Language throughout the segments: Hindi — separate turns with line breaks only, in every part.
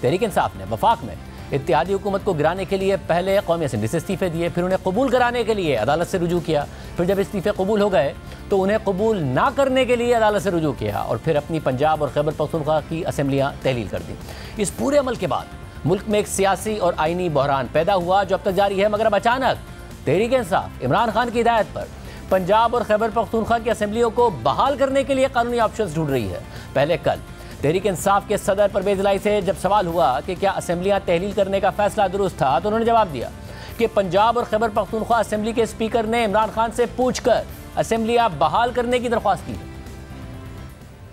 तहरीक इंसाफ ने वफाक में इत्तेहादी हुकूमत को गिराने के लिए पहले कौमी असेंबली से इस्तीफे दिए, फिर उन्हें कबूल कराने के लिए अदालत से रुजू किया, फिर जब इस्तीफे कबूल हो गए तो उन्हें कबूल ना करने के लिए अदालत से रुजू किया और फिर अपनी पंजाब और खैबर पख्तूनख्वा की असेंबलियाँ तहलील कर दी। इस पूरे अमल के बाद मुल्क में एक सियासी और आइनी बहरान पैदा हुआ जो अब तक जारी है, मगर अब अचानक तहरीक इंसाफ इमरान खान की हिदायत पर पंजाब और खैबर पख्तूनख्वा की असेंबलियों को बहाल करने के लिए कानूनी ऑप्शंस ढूंढ रही है। पहले कल तहरीक इंसाफ के सदर परवेज इलाही से जब सवाल हुआ कि क्या असेंबलियां तहलील करने का फैसला दुरुस्त था, तो उन्होंने जवाब दिया कि पंजाब और खैबर पख्तूनख्वा असेंबली के स्पीकर ने इमरान खान से पूछकर असेंबलियां बहाल करने की दरख्वास्त की।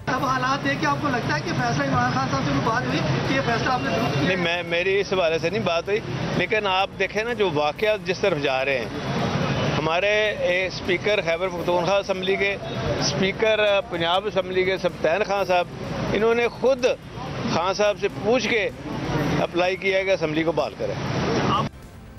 अब हालात देख के आपको लगता है कि फैसला इमरान खान साहब से बात हुई कि ये फैसला आपने दुरुस्त किया?
नहीं, मेरी इस हवाले से नहीं बात हुई, लेकिन आप देखें ना जो वाक़यात जिस तरफ जा रहे हैं, हमारे स्पीकर खैबर पख्तूनख्वा असेंबली के, स्पीकर पंजाब असेंबली के सब्तैन खान साहब, इन्होंने खुद खान साहब से पूछ के अप्लाई किया है कि असेंबली को बहाल करें।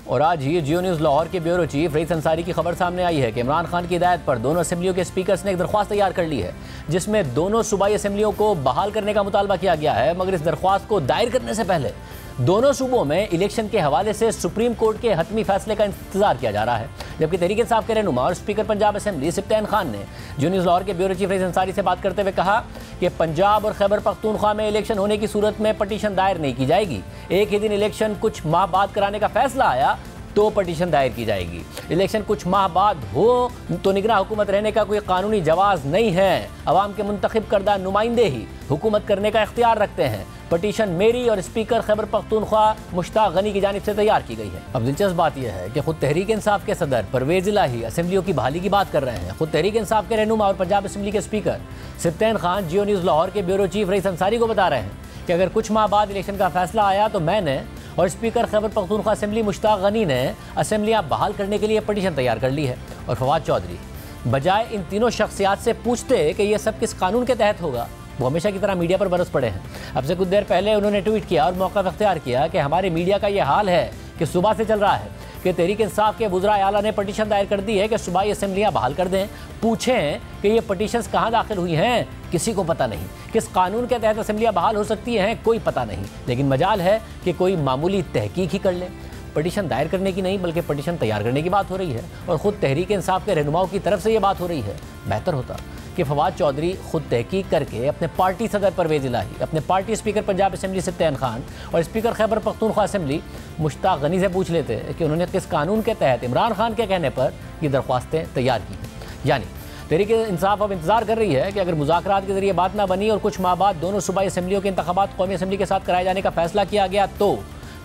और आज ही जियो न्यूज़ लाहौर के ब्यूरो चीफ रईस अंसारी की खबर सामने आई है कि इमरान खान की हिदायत पर दोनों असेंबलियों के स्पीकर्स ने एक दरख्वास्त तैयार कर ली है जिसमें दोनों सूबाई असेंबलियों को बहाल करने का मुतालबा किया गया है। मगर इस दरख्वास्त को दायर करने से पहले दोनों सूबों में इलेक्शन के हवाले से सुप्रीम कोर्ट के हतमी फैसले का इंतजार किया जा रहा है। जबकि तहरीक इंसाफ के रहनुमा और स्पीकर पंजाब असेंबली सब्तैन खान ने जियो न्यूज़ लाहौर के ब्यूरो चीफ रईस अंसारी से बात करते हुए कहा कि पंजाब और खैबर पख्तूनख्वा में इलेक्शन होने की सूरत में पटिशन दायर नहीं की जाएगी। एक ही दिन इलेक्शन कुछ माह बाद कराने का फैसला आया तो पटिशन दायर की जाएगी। इलेक्शन कुछ माह बाद हो तो निगरान हुकूमत रहने का कोई कानूनी जवाज़ नहीं है। अवाम के मुंतखब करदा नुमाइंदे ही हुकूमत करने का इख्तियार रखते हैं। पटिशन मेरी और स्पीकर खैबर पख्तूनख्वा मुश्ताक गनी की जानिब से तैयार की गई है। अब दिलचस्प बात यह है कि खुद तहरीक इंसाफ के सदर परवेज इलाही असेंबलियों की बहाली की बात कर रहे हैं। खुद तहरीक इंसाफ के रहनुमा और पंजाब असेंबली के स्पीकर सब्तैन खान जियो न्यूज़ लाहौर के ब्यूरो चीफ रईस अंसारी को बता रहे हैं कि अगर कुछ माह बाद इलेक्शन का फैसला आया तो मैंने और स्पीकर खैबर पख्तूनख्वा असेंबली मुश्ताक गनी ने असेंबलियां बहाल करने के लिए पटिशन तैयार कर ली है। और फवाद चौधरी बजाय इन तीनों शख्सियात से पूछते कि यह सब किस कानून के तहत होगा, वो हमेशा की तरह मीडिया पर बरस पड़े हैं। अब से कुछ देर पहले उन्होंने ट्वीट किया और मौका अख्तियार किया कि हमारे मीडिया का यह हाल है कि सुबह से चल रहा है कि तहरीक इंसाफ के वुज़रा आला ने पटिशन दायर कर दी है कि सूबाई असेंबलियां बहाल कर दें। पूछें कि ये पटिशन्स कहाँ दाखिल हुई हैं, किसी को पता नहीं। किस कानून के तहत असेंबलियां बहाल हो सकती हैं, कोई पता नहीं। लेकिन मजाल है कि कोई मामूली तहकीक ही कर ले। पटिशन दायर करने की नहीं बल्कि पटिशन तैयार करने की बात हो रही है और ख़ुद तहरीक इंसाफ के रहनुमाओं की तरफ से ये बात हो रही है। बेहतर होता कि फवाद चौधरी खुद तहकीक करके अपने पार्टी सदर परवेज इलाही, अपने party speaker Punjab assembly Sibtain Khan और स्पीकर खैबर पख्तूनख्वा असेंबली मुश्ताक गनी से पूछ लेते कि उन्होंने किस कानून के तहत इमरान खान के कहने पर ये दरख्वास्तें तैयार की हैं। यानी तहरीक इंसाफ अब इंतजार कर रही है कि अगर मुज़ाकरात के जरिए बात ना बनी और कुछ माह बाद दोनों सूबाई असेंबलियों के इंतखाबात कौमी असेंबली के साथ कराए जाने का फैसला किया गया तो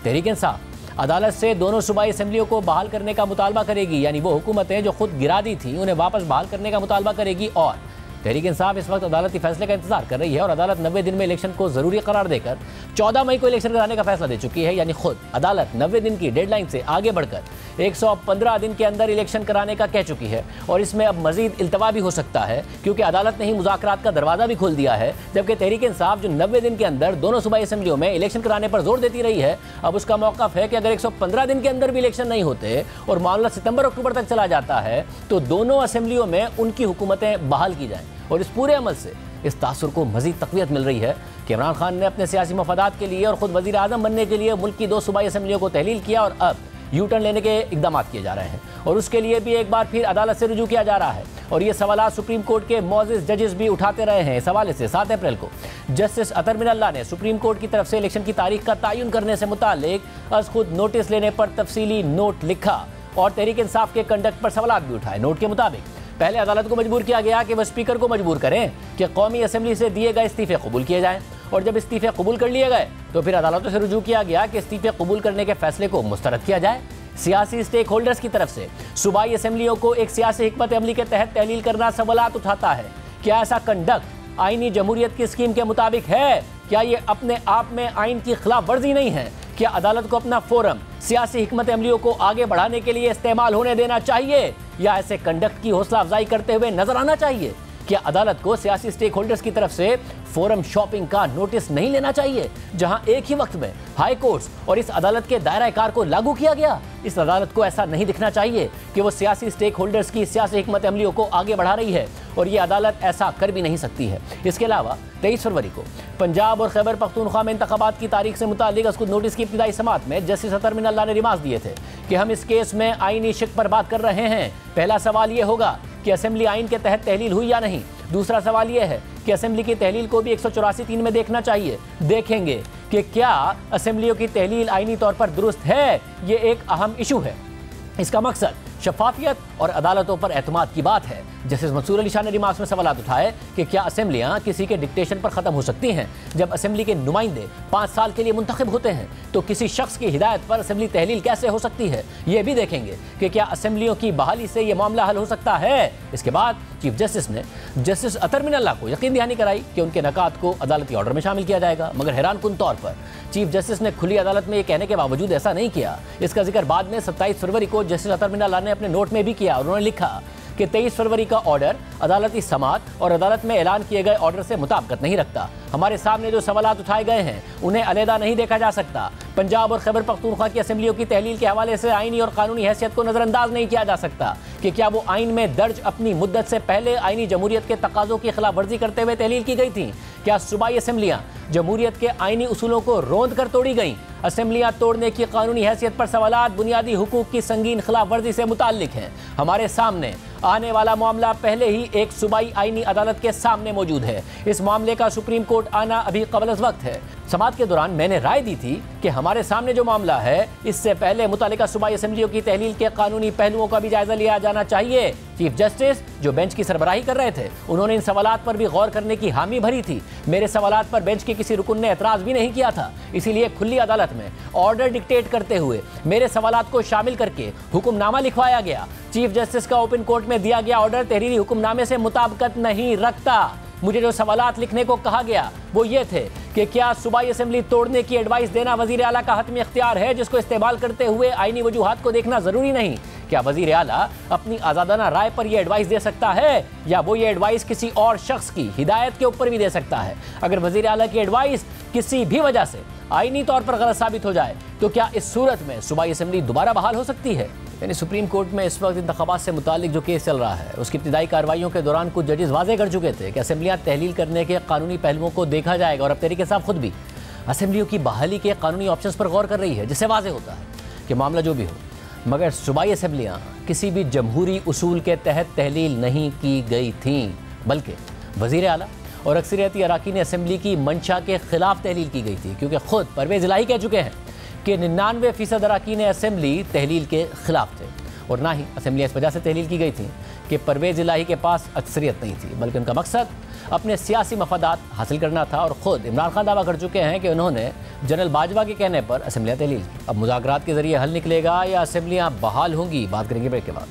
तहरीक इंसाफ अदालत से दोनों सूबाई असेंबलियों को बहाल करने का मुतालबा करेगी। यानी वो हुकूमतें जो खुद गिरा दी थी उन्हें वापस बहाल करने का मुतालबा करेगी। और तहरीक इंसाफ इस वक्त अदालती फैसले का इंतजार कर रही है और अदालत 90 दिन में इलेक्शन को ज़रूरी करार देकर 14 मई को इलेक्शन कराने का फैसला दे चुकी है। यानी खुद अदालत 90 दिन की डेडलाइन से आगे बढ़कर 115 दिन के अंदर इलेक्शन कराने का कह चुकी है। और इसमें अब मजीद इल्तवा भी हो सकता है क्योंकि अदालत ने ही मुज़ाकरात का दरवाज़ा भी खोल दिया है। जबकि तहरीक इंसाफ जो 90 दिन के अंदर दोनों सूबाई असेंबलियों में इलेक्शन कराने पर जोर देती रही है, अब उसका मौक़िफ़ है कि अगर 115 दिन के अंदर भी इलेक्शन नहीं होते और मामला सितंबर अक्टूबर तक चला जाता है तो दोनों असेंबलियों में उनकी हुकूमतें बहाल की जाएँ। और इस पूरे अमल से इस तासुर को मज़ीद तक़वियत मिल रही है कि इमरान खान ने अपने सियासी मफादात के लिए और ख़ुद वज़ीर आज़म बनने के लिए मुल्क की 2 सूबाई असेंबलियों को तहलील किया और अब यू टर्न लेने के इक़दाम किए जा रहे हैं और उसके लिए भी एक बार फिर अदालत से रुजू किया जा रहा है। और ये सवाल सुप्रीम कोर्ट के मोअज़्ज़िज़ जजेस भी उठाते रहे हैं। इस हवाले से 7 अप्रैल को जस्टिस अतर मिनल्ला ने सुप्रीम कोर्ट की तरफ से इलेक्शन की तारीख का तयन करने से मुताल्लिक अज़ खुद नोटिस लेने पर तफसीली नोट लिखा और तहरीक इंसाफ के कंडक्ट पर सवाल भी उठाए। नोट के मुताबिक पहले अदालत को मजबूर किया गया कि वह स्पीकर को मजबूर करें कि कौमी असेंबली से दिए गए इस्तीफे कबूल किए जाएं और जब इस्तीफे कबूल कर लिए गए तो फिर अदालतों से रुजू किया गया कि इस्तीफे कबूल करने के फैसले को मुस्तरद किया जाए। सियासी स्टेक होल्डर्स की तरफ से सूबाई असेंबलियों को एक सियासी हिकमत अमली के तहत तहलील करना सवालात उठाता है। क्या ऐसा कंडक्ट आईनी जमहूरियत की स्कीम के मुताबिक है? क्या ये अपने आप में आइन की खिलाफ वर्जी नहीं है? क्या अदालत को अपना फोरम सियासी हिकमत अमलियों को आगे बढ़ाने के लिए इस्तेमाल होने देना चाहिए या ऐसे कंडक्ट की हौसला अफजाई करते हुए नजर आना चाहिए? क्या अदालत को सियासी स्टेक होल्डर्स की तरफ से फोरम शॉपिंग का नोटिस नहीं लेना चाहिए, जहां एक ही वक्त में हाई कोर्ट्स और इस अदालत के दायरा कार को लागू किया गया? इस अदालत को ऐसा नहीं दिखना चाहिए कि वो सियासी स्टेक होल्डर्स की सियासी हिकमत अमलियों को आगे बढ़ा रही है, और ये अदालत ऐसा कर भी नहीं सकती है। इसके अलावा 23 फरवरी को पंजाब और खैबर पख्तूनख्वा में इंतखाबात की तारीख से मुताल्लिक अस्कुद नोटिस की इब्तिदाई समात में जस्टिस अतर मिनल्लाह ने रिमार्क्स दिए थे कि हम इस केस में आईनी शिक पर बात कर रहे हैं। पहला सवाल ये होगा कि असेंबली आइन के तहत तहलील हुई या नहीं। दूसरा सवाल यह है कि असेंबली की तहलील को भी 184(3) में देखना चाहिए। देखेंगे कि क्या असेंबलियों की तहलील आईनी तौर पर दुरुस्त है। ये एक अहम इशू है। इसका मकसद शफाफियत और अदालतों पर एतमाद की बात है। जस्टिस मंसूर अली शाह ने रिमार्क्स में सवाल उठाए कि क्या असेंबलियां किसी के डिक्टेशन पर ख़त्म हो सकती हैं? जब असेंबली के नुमाइंदे 5 साल के लिए मुंतखब होते हैं तो किसी शख्स की हिदायत पर असेंबली तहलील कैसे हो सकती है? ये भी देखेंगे कि क्या असेंबलियों की बहाली से यह मामला हल हो सकता है। इसके बाद चीफ जस्टिस ने जस्टिस अतर मिनल्लाह को यकीन दहानी कराई कि उनके नकात को अदालती ऑर्डर में शामिल किया जाएगा, मगर हैरानकुन तौर पर चीफ जस्टिस ने खुली अदालत में ये कहने के बावजूद ऐसा नहीं किया। इसका जिक्र बाद में 27 फरवरी को जस्टिस अतर मिनल्लाह ने अपने नोट में भी किया। उन्होंने लिखा कि 23 फरवरी का ऑर्डर अदालती समात और अदालत में ऐलान किए गए ऑर्डर से मुताबिकत नहीं रखता। हमारे सामने जो सवालात उठाए गए हैं उन्हें अलहदा नहीं देखा जा सकता। पंजाब और खैबर पख्तूनख्वा की असेंबलियों की तहलील के हवाले से आईनी और कानूनी हैसियत को नजरअंदाज नहीं किया जा सकता कि क्या वो आइन में दर्ज अपनी मुद्दत से पहले आईनी जमहूरियत के तकाजों की खिलाफ वर्जी करते हुए तहलील की गई थी। क्या सूबाई असेंबलियां जमहूरियत के आईनी उसूलों को रोंद कर तोड़ी गईं? असेंबलियां तोड़ने की कानूनी हैसियत पर सवालात बुनियादी हुकूक की संगीन खिलाफ वर्जी से मुताल्लिक हैं। हमारे सामने आने वाला मामला पहले ही एक सूबाई आईनी अदालत के सामने मौजूद है। इस मामले का सुप्रीम कोर्ट आना अभी कबल अज़ वक्त है। समात के दौरान मैंने राय दी थी कि हमारे सामने जो मामला है इससे पहले मुतालिका सूबाई असेंबलियों की तहलील के कानूनी पहलुओं का भी जायजा लिया जाना चाहिए। चीफ जस्टिस जो बेंच की सरबराही कर रहे थे उन्होंने इन सवालात पर भी गौर करने की हामी भरी थी। मेरे सवालात पर बेंच के किसी रुकन ने एतराज भी नहीं किया था। इसीलिए खुली अदालत में ऑर्डर डिक्टेट करते हुए मेरे सवालात को शामिल करके हुक्मनामा लिखवाया गया। चीफ जस्टिस का ओपन कोर्ट में दिया गया ऑर्डर तहरीरी हुक्मनामे से मुताबिकत नहीं रखता। मुझे जो सवालात लिखने को कहा गया वो ये थे कि क्या सूबाई असेंबली तोड़ने की एडवाइस देना वजीर आला का हतमी इख्तियार है, जिसको इस्तेमाल करते हुए आईनी वजूहात को देखना जरूरी नहीं? क्या वजीर आला अपनी आज़ादाना राय पर यह एडवाइस दे सकता है, या वो ये एडवाइस किसी और शख्स की हिदायत के ऊपर भी दे सकता है? अगर वजीर आला की एडवाइस किसी भी वजह से आईनी तौर पर गलत साबित हो जाए तो क्या इस सूरत में सूबाई असेंबली दोबारा बहाल हो सकती है? यानी सुप्रीम कोर्ट में इस वक्त इंतखाबात से मुतालिक जो केस चल रहा है उसकी इब्तिदाई कार्रवाइयों के दौरान कुछ जजेस वाजे कर चुके थे कि असेंबलियां तहलील करने के कानूनी पहलुओं को देखा जाएगा, और अब तहरीक इंसाफ खुद भी असेंबलियों की बहाली के कानूनी ऑप्शंस पर गौर कर रही है, जिससे वाजे होता है कि मामला जो भी हो, मगर सूबाई असेंबलियां किसी भी जमहूरी उसूल के तहत तहलील नहीं की गई थीं, बल्कि वज़ीर आला और अक्सरियती अराकीन असेंबली की मंशा के खिलाफ तहलील की गई थी, क्योंकि खुद परवेज़ इलाही कह चुके हैं कि 99% अराकीन असेंबली तहलील के खिलाफ थे, और ना ही असेंबलियाँ इस वजह से तहलील की गई थी कि परवेज़ इलाही के पास अक्सरियत नहीं थी, बल्कि उनका मकसद अपने सियासी मफादात हासिल करना था। और ख़ुद इमरान खान दावा कर चुके हैं कि उन्होंने जनरल बाजवा के कहने पर असेंबलियाँ तहलील की। अब मुज़ाकरात के ज़रिए हल निकलेगा या असेंबलियाँ बहाल होंगी, बात करेंगे ब्रेक के बाद।